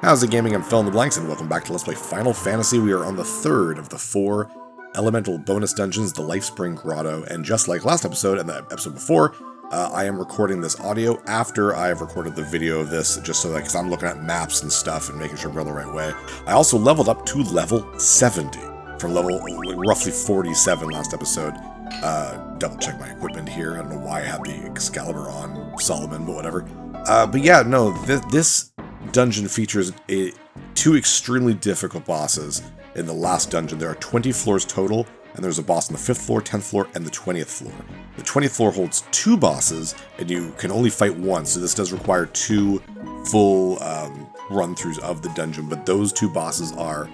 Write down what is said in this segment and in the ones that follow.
How's it gaming? I'm Phil in the Blanks, and welcome back to Let's Play Final Fantasy. We are on the third of the 4 elemental bonus dungeons, the Lifespring Grotto, and just like last episode and the episode before, I am recording this audio after I have recorded the video of this, just so that, because I'm looking at maps and stuff and making sure I'm going the right way. I also leveled up to level 70 from level roughly 47 last episode. Double check my equipment here. I don't know why I had the Excalibur on Solomon, but whatever. But yeah, no, this dungeon features two extremely difficult bosses. In the last dungeon, there are 20 floors total, and there's a boss on the 5th floor, 10th floor, and the 20th floor. The 20th floor holds 2 bosses, and you can only fight one, so this does require 2 full run-throughs of the dungeon, but those 2 bosses are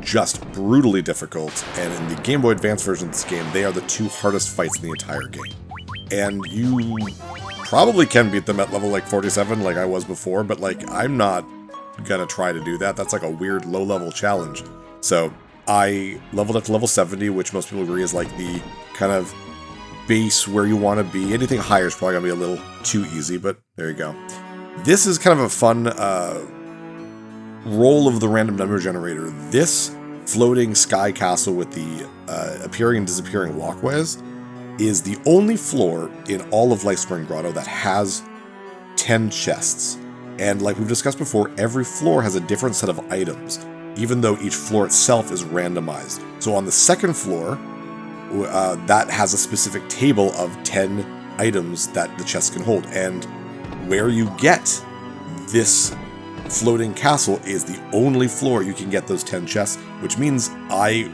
just brutally difficult, and in the Game Boy Advance version of this game, they are the 2 hardest fights in the entire game. And you probably can beat them at level like 47 like I was before, but like I'm not gonna try to do that. That's like a weird low-level challenge. So I leveled up to level 70, which most people agree is like the kind of base where you want to be. Anything higher is probably gonna be a little too easy, but there you go. This is kind of a fun roll of the random number generator. This floating sky castle with the appearing and disappearing walkways is the only floor in all of Lifespring Grotto that has 10 chests. And like we've discussed before, every floor has a different set of items, even though each floor itself is randomized. So on the 2nd floor, that has a specific table of 10 items that the chests can hold. And where you get this floating castle is the only floor you can get those 10 chests, which means I,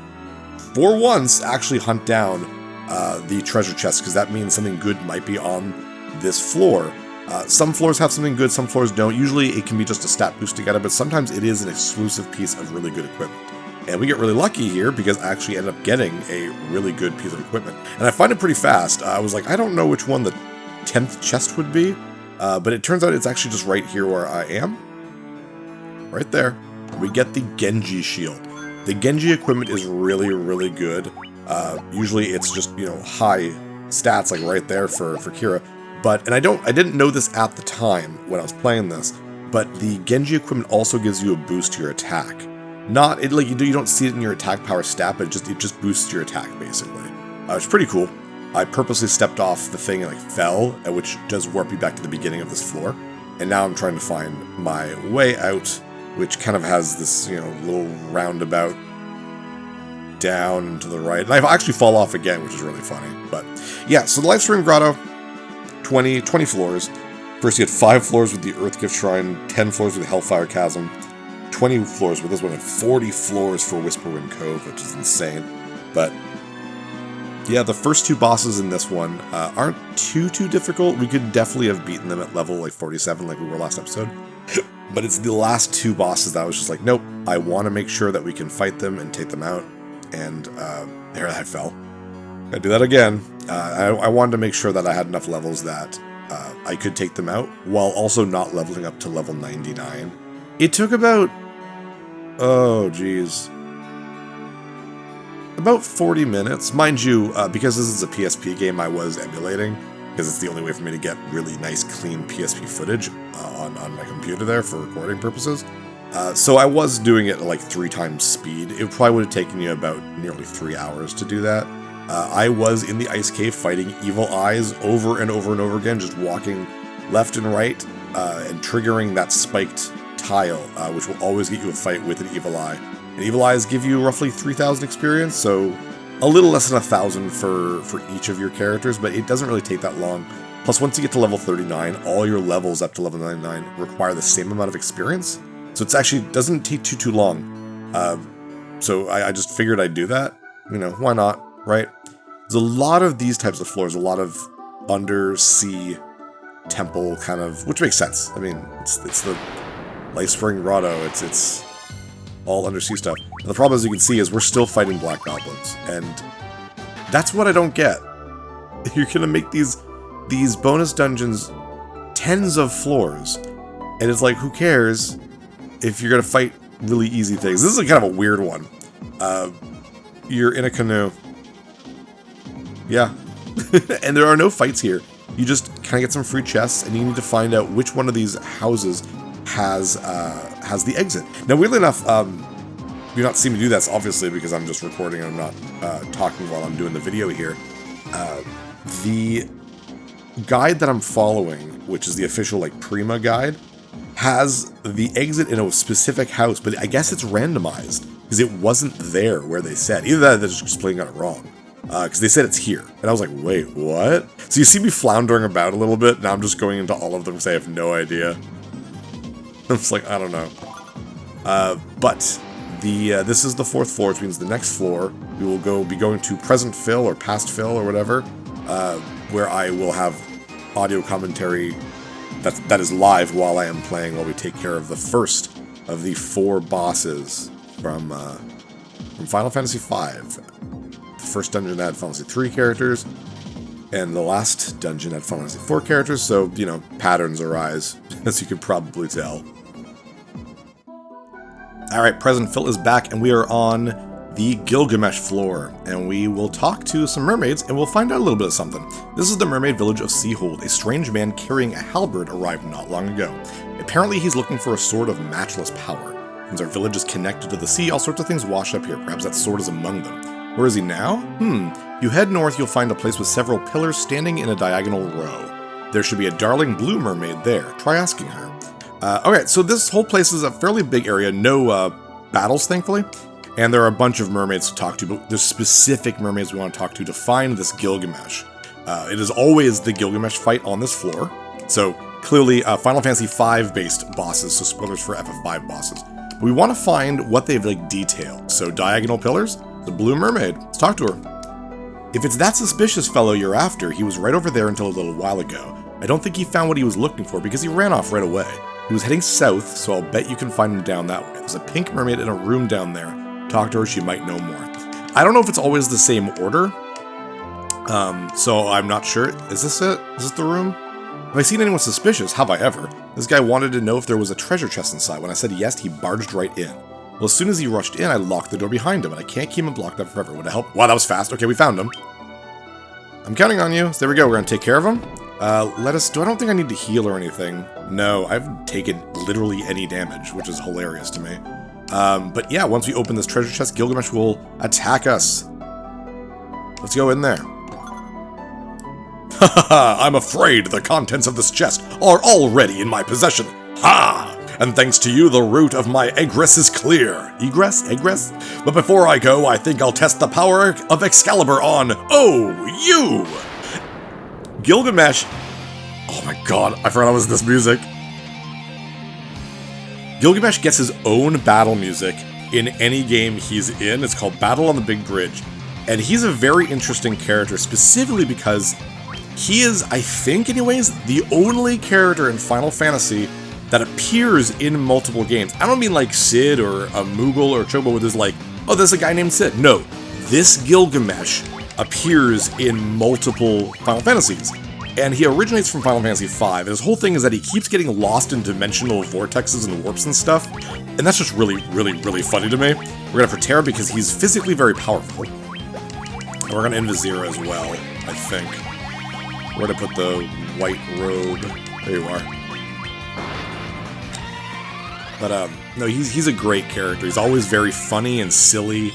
for once, actually hunt down the treasure chest, because that means something good might be on this floor. Some floors have something good, some floors don't. Usually it can be just a stat boost to get it, but sometimes it is an exclusive piece of really good equipment. And we get really lucky here because I actually end up getting a really good piece of equipment. And I find it pretty fast. I was like, I don't know which one the 10th chest would be, but it turns out it's actually just right here where I am. Right there. We get the Genji shield. The Genji equipment is really, really good. Usually it's just, you know, high stats, like right there for Kira. But, and I didn't know this at the time when I was playing this, but the Genji equipment also gives you a boost to your attack. Not, like you don't see it in your attack power stat, but it just boosts your attack, basically. It's pretty cool. I purposely stepped off the thing and like fell, which does warp you back to the beginning of this floor. And now I'm trying to find my way out, which kind of has this, you know, little roundabout down and to the right. And I actually fall off again, which is really funny. But yeah, so the Lifespring Grotto, 20 floors. First you had 5 floors with the Earth Gift Shrine, 10 floors with Hellfire Chasm, 20 floors with this one, and 40 floors for Whisperwind Cove, which is insane. But yeah, the first 2 bosses in this one aren't too difficult. We could definitely have beaten them at level like 47 like we were last episode. But it's the last 2 bosses that I was just like, nope, I want to make sure that we can fight them and take them out. And there I fell. Gotta do that again. I wanted to make sure that I had enough levels that I could take them out, while also not leveling up to level 99. It took about, oh geez, about 40 minutes. Mind you, because this is a PSP game, I was emulating, because it's the only way for me to get really nice, clean PSP footage on my computer there for recording purposes. So I was doing it at like 3 times speed. It probably would have taken you about nearly 3 hours to do that. I was in the ice cave fighting evil eyes over and over and over again, just walking left and right and triggering that spiked tile, which will always get you a fight with an evil eye. And evil eyes give you roughly 3,000 experience, so a little less than 1,000 for each of your characters, but it doesn't really take that long. Plus, once you get to level 39, all your levels up to level 99 require the same amount of experience. So it's actually doesn't take too long. So I just figured I'd do that. You know, why not, right? There's a lot of these types of floors, a lot of undersea temple kind of, which makes sense. I mean, it's the Lifespring Grotto. It's all undersea stuff. And the problem, as you can see, is we're still fighting black goblins, and that's what I don't get. You're gonna make these bonus dungeons tens of floors, and it's like, who cares if you're gonna fight really easy things? This is kind of a weird one. You're in a canoe. Yeah. And there are no fights here. You just kind of get some free chests, and you need to find out which one of these houses has has the exit. Now, weirdly enough, you're not seeing me do this, obviously, because I'm just recording and I'm not talking while I'm doing the video here. The guide that I'm following, which is the official, like, Prima guide, has the exit in a specific house, but I guess it's randomized, because it wasn't there where they said. Either that or they're just plain got it wrong. Because they said it's here. And I was like, wait, what? So you see me floundering about a little bit, and I'm just going into all of them because I have no idea. I'm just like, I don't know. But this is the 4th floor, which means the next floor, we will be going to Present Phil, or Past Phil, or whatever, where I will have audio commentary that is live while I am playing, while we take care of the first of the 4 bosses from Final Fantasy V. The first dungeon had Final Fantasy 3 characters, and the last dungeon had Final Fantasy 4 characters, so, you know, patterns arise, as you can probably tell. Alright, Present Phil is back, and we are on the Gilgamesh floor, and we will talk to some mermaids, and we'll find out a little bit of something. This is the mermaid village of Seahold. A strange man carrying a halberd arrived not long ago. Apparently he's looking for a sword of matchless power. Since our village is connected to the sea, all sorts of things wash up here. Perhaps that sword is among them. Where is he now? You head north, you'll find a place with several pillars standing in a diagonal row. There should be a darling blue mermaid there. Try asking her. Okay, so this whole place is a fairly big area. No battles, thankfully. And there are a bunch of mermaids to talk to, but there's specific mermaids we want to talk to find this Gilgamesh. It is always the Gilgamesh fight on this floor. So clearly Final Fantasy V based bosses, so spoilers for FF5 bosses. But we want to find what they've like detailed. So diagonal pillars, the blue mermaid. Let's talk to her. If it's that suspicious fellow you're after, he was right over there until a little while ago. I don't think he found what he was looking for because he ran off right away. He was heading south, so I'll bet you can find him down that way. There's a pink mermaid in a room down there. Talk to her, she might know more. I don't know if it's always the same order, so I'm not sure. Is this it? Is this the room? Have I seen anyone suspicious? Have I ever? This guy wanted to know if there was a treasure chest inside. When I said yes, he barged right in. Well, as soon as he rushed in, I locked the door behind him, and I can't keep him blocked up forever. Would it help? Wow, that was fast. Okay, we found him. I'm counting on you. So there we go. We're gonna take care of him. I don't think I need to heal or anything. No, I've taken literally any damage, which is hilarious to me. But yeah, once we open this treasure chest, Gilgamesh will attack us. Let's go in there. Ha! I'm afraid the contents of this chest are already in my possession. Ha! And thanks to you, the route of my egress is clear. Egress? Egress? But before I go, I think I'll test the power of Excalibur on, you! Gilgamesh. Oh my god, I forgot it was this music. Gilgamesh gets his own battle music in any game he's in. It's called Battle on the Big Bridge. And he's a very interesting character, specifically because he is, I think anyways, the only character in Final Fantasy that appears in multiple games. I don't mean like Sid or a Moogle or Chobo where there's like, oh, there's a guy named Sid. No, this Gilgamesh appears in multiple Final Fantasies. And he originates from Final Fantasy V, and his whole thing is that he keeps getting lost in dimensional vortexes and warps and stuff, and that's just really, really, really funny to me. We're gonna for Terra because he's physically very powerful. And we're gonna Invizira as well, I think. We're gonna put the white robe. There you are. But, no, he's a great character. He's always very funny and silly.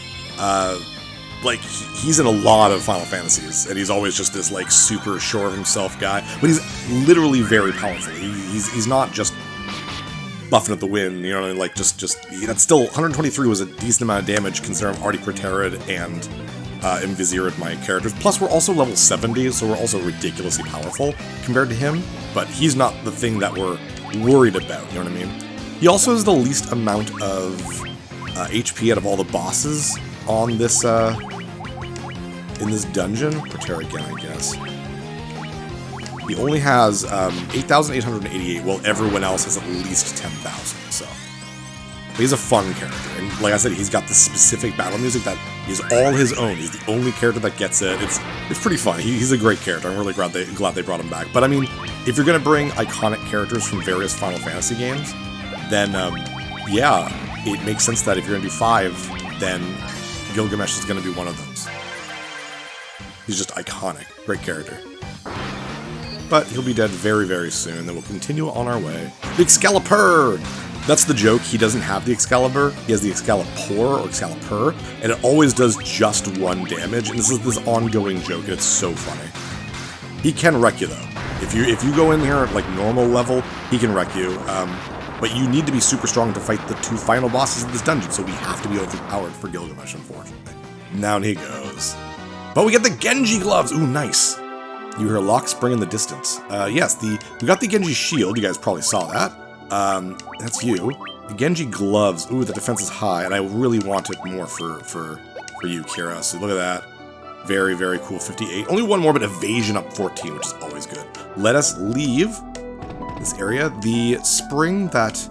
Like, he's in a lot of Final Fantasies, and he's always just this, like, super sure of himself guy. But he's literally very powerful. He's not just buffing at the wind, you know, like, that's still, 123 was a decent amount of damage, considering I've already Protera'd and Invizira'd my characters. Plus, we're also level 70, so we're also ridiculously powerful compared to him. But he's not the thing that we're worried about, you know what I mean? He also has the least amount of HP out of all the bosses on this, in this dungeon. Protera again, I guess. He only has 8,888, while everyone else has at least 10,000, so. But he's a fun character, and like I said, he's got this specific battle music that is all his own. He's the only character that gets it. It's pretty fun. He's a great character. I'm really glad they brought him back. But I mean, if you're gonna bring iconic characters from various Final Fantasy games, then yeah, it makes sense that if you're gonna do 5, then Gilgamesh is gonna be one of those. He's just iconic. Great character. But he'll be dead very, very soon, then we'll continue on our way. The Excalibur! That's the joke. He doesn't have the Excalibur. He has the Excalibur or Excalibur, and it always does just 1 damage. And this is this ongoing joke, and it's so funny. He can wreck you though. If you go in here at like normal level, he can wreck you. But you need to be super strong to fight the 2 final bosses in this dungeon, so we have to be overpowered for Gilgamesh, unfortunately. Down he goes. But we get the Genji gloves. Ooh, nice. You hear a lock spring in the distance. Yes, we got the Genji shield. You guys probably saw that. That's you. The Genji gloves. Ooh, the defense is high, and I really want it more for you, Kira. So look at that. Very, very cool. 58. Only 1 more, but evasion up 14, which is always good. Let us leave this area. The spring that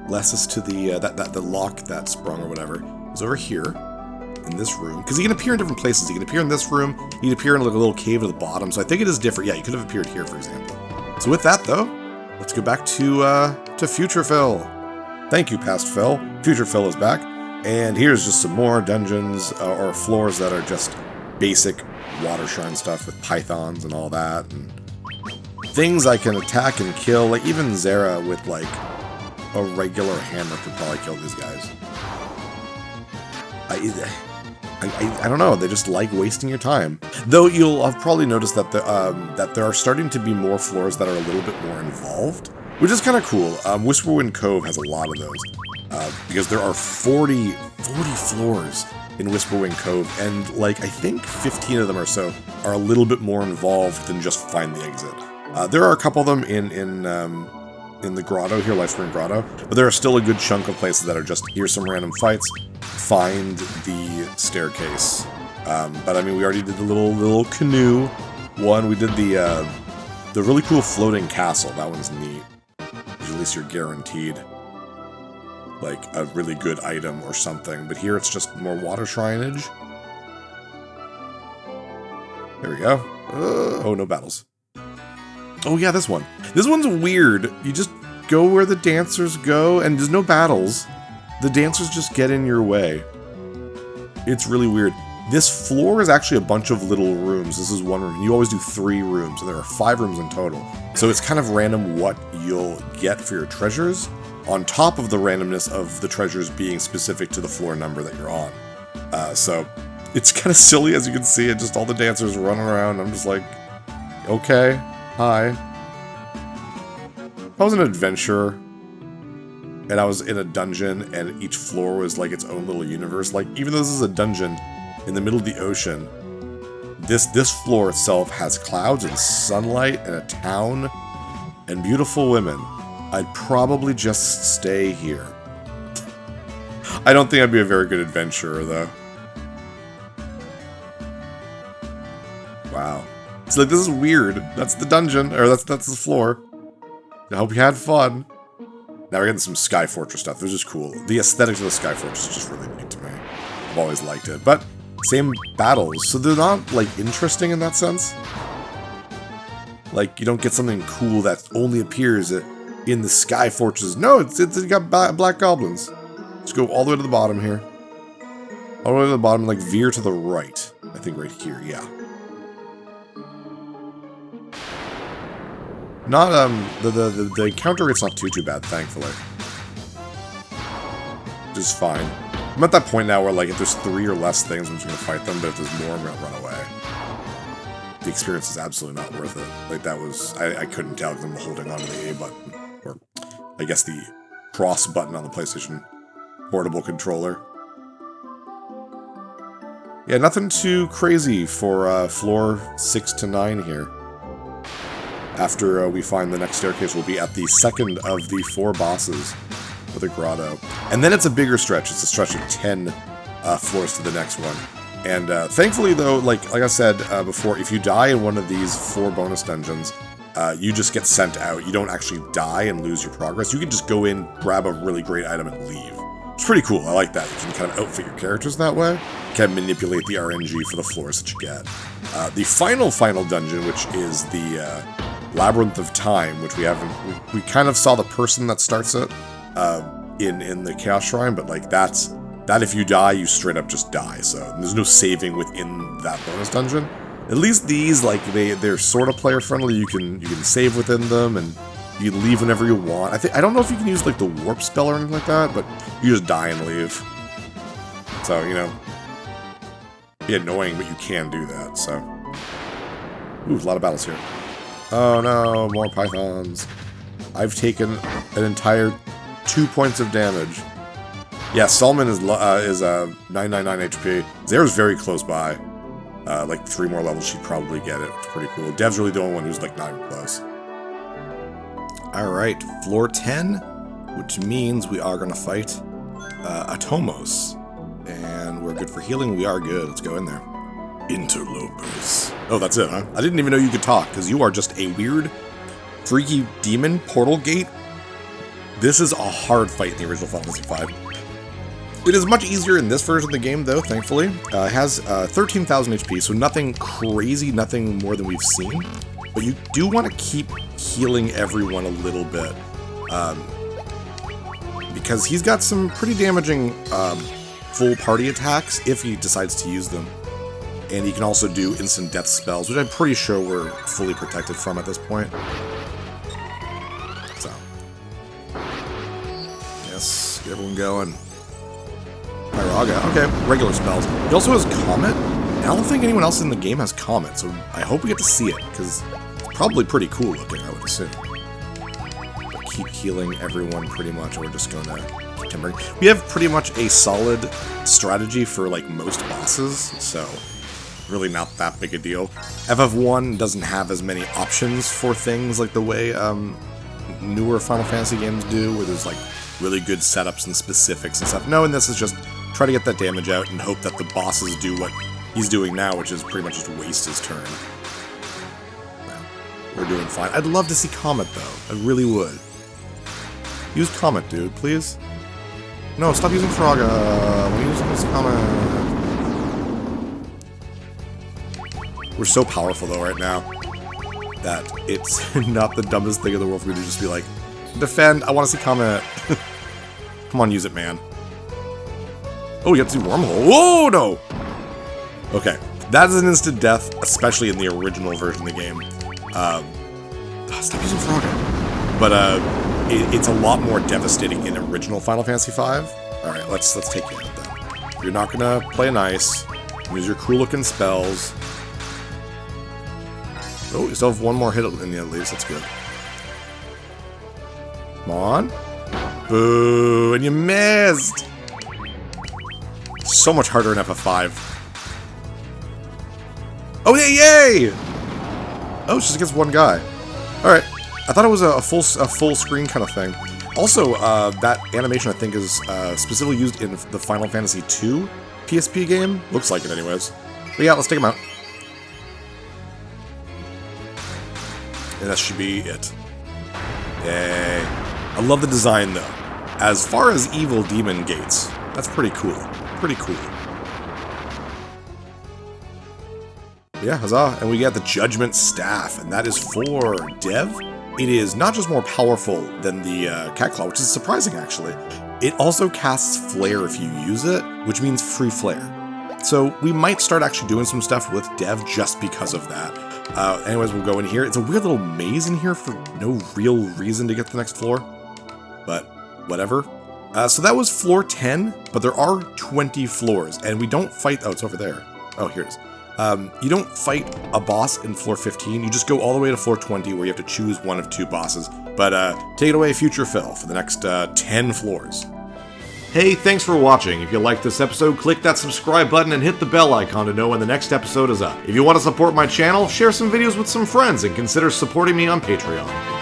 lets us to the the lock that sprung or whatever is over here in this room. Because he can appear in different places. He can appear in this room. He can appear in like a little cave at the bottom. So I think it is different. Yeah, he could have appeared here, for example. So with that, though, let's go back to Future Phil. Thank you, Past Phil. Future Phil is back. And here's just some more dungeons or floors that are just basic water shrine stuff with pythons and all that. And things I can attack and kill. Like even Zera with like a regular hammer could probably kill these guys. I don't know. They just like wasting your time. Though you'll have probably noticed that that there are starting to be more floors that are a little bit more involved, which is kind of cool. Whisperwind Cove has a lot of those because there are 40 floors in Whisperwind Cove, and like I think 15 of them or so are a little bit more involved than just find the exit. There are a couple of them in the Grotto here, Lifespring Grotto, but there are still a good chunk of places that are just here's some random fights, find the staircase. But I mean, we already did the little canoe one. We did the really cool floating castle. That one's neat. At least you're guaranteed like a really good item or something. But here it's just more water shrineage. There we go. Oh, no battles. Oh yeah, this one. This one's weird. You just go where the dancers go, and there's no battles. The dancers just get in your way. It's really weird. This floor is actually a bunch of little rooms. This is one room. You always do 3 rooms, and there are 5 rooms in total. So it's kind of random what you'll get for your treasures, on top of the randomness of the treasures being specific to the floor number that you're on. So it's kind of silly, as you can see. Just all the dancers running around. I'm just like, okay, hi. If I was an adventurer, and I was in a dungeon, and each floor was like its own little universe, like, even though this is a dungeon in the middle of the ocean, this floor itself has clouds and sunlight and a town and beautiful women. I'd probably just stay here. I don't think I'd be a very good adventurer, though. Wow. It's like, this is weird. That's the dungeon, or that's the floor. I hope you had fun. Now we're getting some Sky Fortress stuff. This is cool. The aesthetics of the Sky Fortress is just really neat to me. I've always liked it. But same battles, so they're not, like, interesting in that sense. Like, you don't get something cool that only appears in the Sky Fortress. No, it's got black goblins. Let's go all the way to the bottom here. All the way to the bottom, like, veer to the right. I think right here, yeah. Not, the encounter rate's not too bad, thankfully. Which is fine. I'm at that point now where, like, if there's 3 or less things, I'm just gonna fight them, but if there's more, I'm gonna run away. The experience is absolutely not worth it. Like, that was, I couldn't tell because I'm holding onto the A button. Or, I guess the cross button on the PlayStation portable controller. Yeah, nothing too crazy for floor 6 to 9 here. After we find the next staircase, we'll be at the second of the 4 bosses for the Grotto. And then it's a bigger stretch. It's a stretch of 10 floors to the next one. And thankfully, though, like I said before, if you die in one of these 4 bonus dungeons, you just get sent out. You don't actually die and lose your progress. You can just go in, grab a really great item, and leave. It's pretty cool. I like that. You can kind of outfit your characters that way. You can manipulate the RNG for the floors that you get. The final dungeon, which is the Labyrinth of Time, which we kind of saw the person that starts it in the Chaos Shrine, but like that if you die, you straight up just die. So there's no saving within that bonus dungeon. At least these, like, they're sort of player friendly. You can save within them, and You can leave whenever you want. I don't know if you can use like the warp spell or anything like that, but you just die and leave. So, you know, be annoying, but you can do that, so. Ooh, a lot of battles here. Oh no, more pythons. I've taken an entire 2 points of damage. Yeah, Solomon is 999 HP. Zera's very close by. Like 3 more levels, she'd probably get it. It's pretty cool. Dev's really the only one who's like not even close. Alright, floor 10, which means we are going to fight Atomos. And we're good for healing. We are good. Let's go in there. Interlopers. Oh, that's it, huh? I didn't even know you could talk, because you are just a weird, freaky demon portal gate. This is a hard fight in the original Final Fantasy V. It is much easier in this version of the game, though, thankfully. It has 13,000 HP, so nothing crazy, nothing more than we've seen. But you do want to keep healing everyone a little bit. Because he's got some pretty damaging full party attacks, if he decides to use them. And he can also do instant death spells, which I'm pretty sure we're fully protected from at this point. So. Yes, get everyone going. Pyraga, okay, regular spells. He also has Comet. I don't think anyone else in the game has Comet, so I hope we get to see it, because it's probably pretty cool looking, I would assume. Keep healing everyone pretty much, and we're just gonna keep timbering. We have pretty much a solid strategy for, like, most bosses, so really not that big a deal. FF1 doesn't have as many options for things like the way newer Final Fantasy games do, where there's, like, really good setups and specifics and stuff. No, and this is just try to get that damage out and hope that the bosses do what he's doing now, which is pretty much just waste his turn. Well, we're doing fine. I'd love to see Comet, though. I really would. Use Comet, dude, please. No, stop using Frogga. We're using this Comet. We're so powerful, though, right now, that it's not the dumbest thing in the world for me to just be like, defend, I want to see Comet. Come on, use it, man. Oh, you have to do Wormhole. Whoa, no! Okay, that is an instant death, especially in the original version of the game. Stop using Frogga. But, it's a lot more devastating in original Final Fantasy V. Alright, let's take you out then. You're not gonna play nice. Use your cool-looking spells. Oh, you still have one more hit in the at least. That's good. Come on. Boo, and you missed! So much harder in FF5. Oh, yay! Oh, it's just against one guy. Alright. I thought it was a full screen kind of thing. Also, that animation I think is specifically used in the Final Fantasy II PSP game. Looks like it anyways. But yeah, let's take him out. And that should be it. Yay. I love the design though. As far as evil demon gates, that's pretty cool. Pretty cool. Yeah, huzzah. And we get the Judgment Staff, and that is for Dev. It is not just more powerful than the Cat Claw, which is surprising actually. It also casts Flare if you use it, which means free Flare. So we might start actually doing some stuff with Dev just because of that. Anyways, we'll go in here. It's a weird little maze in here for no real reason to get to the next floor. But whatever. So that was floor 10, but there are 20 floors, and we don't fight... Oh, it's over there. Oh, here it is. You don't fight a boss in floor 15, you just go all the way to floor 20 where you have to choose one of 2 bosses. But take it away, Future Phil, for the next 10 floors. Hey, thanks for watching. If you liked this episode, click that subscribe button and hit the bell icon to know when the next episode is up. If you want to support my channel, share some videos with some friends and consider supporting me on Patreon.